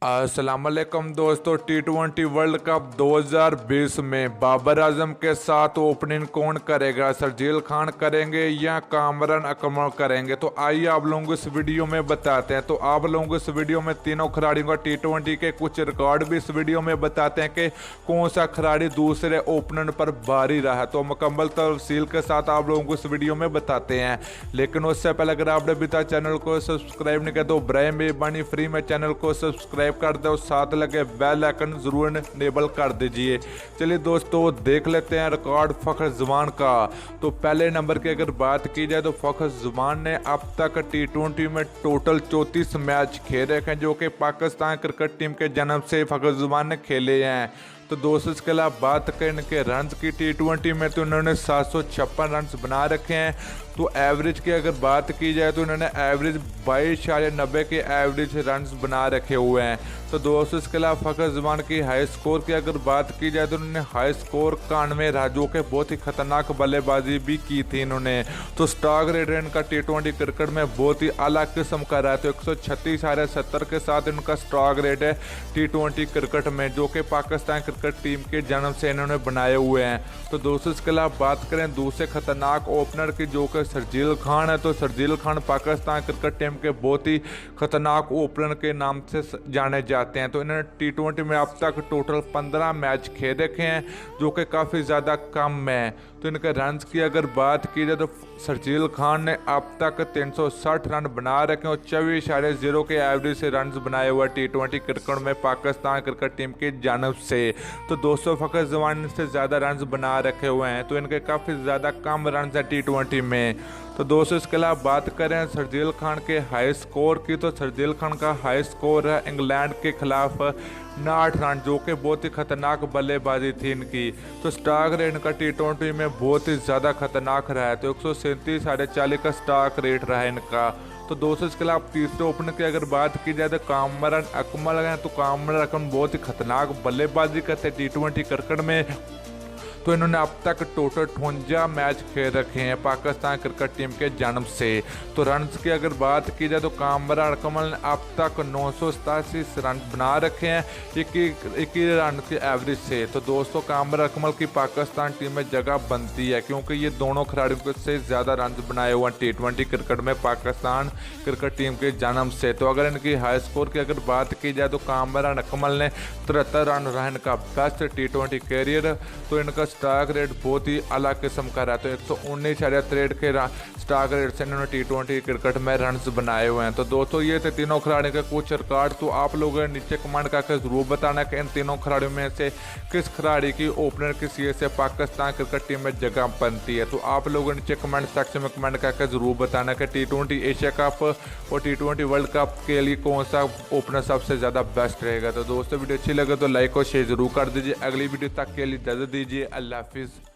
अस्सलामुअलैकुम दोस्तों, T20 world cup 2020 में बाबर आजम के साथ ओपनिंग कौन करेगा? शर्जील खान करेंगे या कामरान अकमल करेंगे? तो आइए आप लोगों को इस वीडियो में बताते हैं। तो आप लोगों को इस वीडियो में तीनों खिलाड़ियों का T20 के कुछ रिकॉर्ड भी इस वीडियो में बताते हैं कि कौन सा खिलाड़ी दूसरे ओपनर पर भारी रहा है। तो मुकम्मल तफसील के साथ आप लोगों को इस वीडियो में बताते हैं। लेकिन उससे पहले अगर आपने अभी तक चैनल को सब्सक्राइब नहीं किया तो बराए मेहरबानी फ्री में चैनल को सब्सक्राइब कर दो, साथ लगे बेल आइकन जरूर इनेबल कर दीजिए। चलिए दोस्तों देख लेते हैं रिकॉर्ड फखर जमान का। तो पहले नंबर की अगर बात की जाए तो फखर जमान ने अब तक T20 में टोटल 34 मैच खेले हैं, जो कि पाकिस्तान क्रिकेट टीम के जन्म से फखर जमान ने खेले हैं। तो दोस्तों इसके अलावा बात करें इनके रन्स की T20 में तो इन्होंने 756 रन्स बना रखे हैं। तो एवरेज की अगर बात की जाए तो इन्होंने एवरेज 22.90 के एवरेज रन्स बना रखे हुए हैं। तो दोस्तों इसके अलावा फखर जमान की हाई स्कोर की अगर बात की जाए तो उन्होंने हाई स्कोर 91 रहा, जो कि बहुत ही खतरनाक बल्लेबाजी भी की थी इन्होंने। तो स्ट्राइक रेट इनका T20 क्रिकेट में बहुत ही अलग किस्म का रहा है। तो 136.70 के साथ इनका स्ट्राइक रेट है T20 क्रिकेट में, जो कि पाकिस्तान क्रिकेट टीम के जन्म से इन्होंने बनाए हुए हैं। तो दोस्तों इसके अलावा बात करें दूसरे खतरनाक ओपनर की, जो कि शर्जील खान है। तो शर्जील खान पाकिस्तान क्रिकेट टीम के बहुत ही खतरनाक ओपनर के नाम से जाने जाते हैं। तो इन्होंने T20 में अब तक टोटल 15 मैच खेल रखे हैं, जो कि काफ़ी ज़्यादा कम है। तो इनके रन्स की अगर बात की जाए तो शर्जील खान ने अब तक 360 रन बना रखे और 24.0 के एवरेज से रन बनाए हुए T20 क्रिकेट में पाकिस्तान क्रिकेट टीम की जानब से। तो 200 फखर जमान से ज़्यादा रन बना रखे हुए हैं। तो इनके काफ़ी ज़्यादा कम रन है T20 में। तो दोस्तों इसके अलावा बात करें शर्जील खान के हाई स्कोर की, तो शर्जील खान का हाई स्कोर है इंग्लैंड के खिलाफ 9 रन, जो कि बहुत ही खतरनाक बल्लेबाजी थी इनकी। तो स्ट्राइक रेट इनका T20 में बहुत ही ज़्यादा खतरनाक रहा है। तो 137.40 का स्ट्राइक रेट रहा है इनका। तो दोस्तों इसके अलावा तीसरे ओपनर की अगर बात की जाए तो कामरान अकमल हैं। तो कामरान अकमल बहुत ही खतरनाक बल्लेबाजी करते T20 क्रिकेट में। तो इन्होंने अब तक टोटल 58 मैच खेल रखे हैं पाकिस्तान क्रिकेट टीम के जन्म से। तो रन्स की अगर बात की जाए तो कामरान अकमल ने अब तक 987 रन बना रखे हैं 21 रन के एवरेज से। तो दोस्तों कामरान अकमल की पाकिस्तान टीम में जगह बनती है, क्योंकि ये दोनों खिलाड़ियों से ज़्यादा रन बनाए हुए हैं T20 क्रिकेट में पाकिस्तान क्रिकेट टीम के जन्म से। तो अगर इनकी हाई स्कोर की अगर बात की जाए तो कामरान अकमल ने 73 रन रहा इनका बेस्ट T20 कैरियर। तो इनका स्ट्राइक रेट बहुत ही अलग किस्म का रहा है। तो 119.63 के स्ट्राइक रेट से इन्होंने T20 क्रिकेट में रन्स बनाए हुए हैं। तो दोस्तों ये थे तीनों खिलाड़ियों के कुछ रिकॉर्ड। तो आप लोगों ने नीचे कमेंट करके ज़रूर बताना कि इन तीनों खिलाड़ियों में से किस खिलाड़ी की ओपनर की सीएस से पाकिस्तान क्रिकेट टीम में जगह बनती है। तो आप लोगों ने नीचे कमेंट सेक्शन में कमेंट करके ज़रूर बताना कि T20 एशिया कप और T20 वर्ल्ड कप के लिए कौन सा ओपनर सबसे ज़्यादा बेस्ट रहेगा। तो दोस्तों वीडियो अच्छी लगे तो लाइक और शेयर ज़रूर कर दीजिए। अगली वीडियो तक के लिए इजाज़त दीजिए। अल्लाह हाफिज़।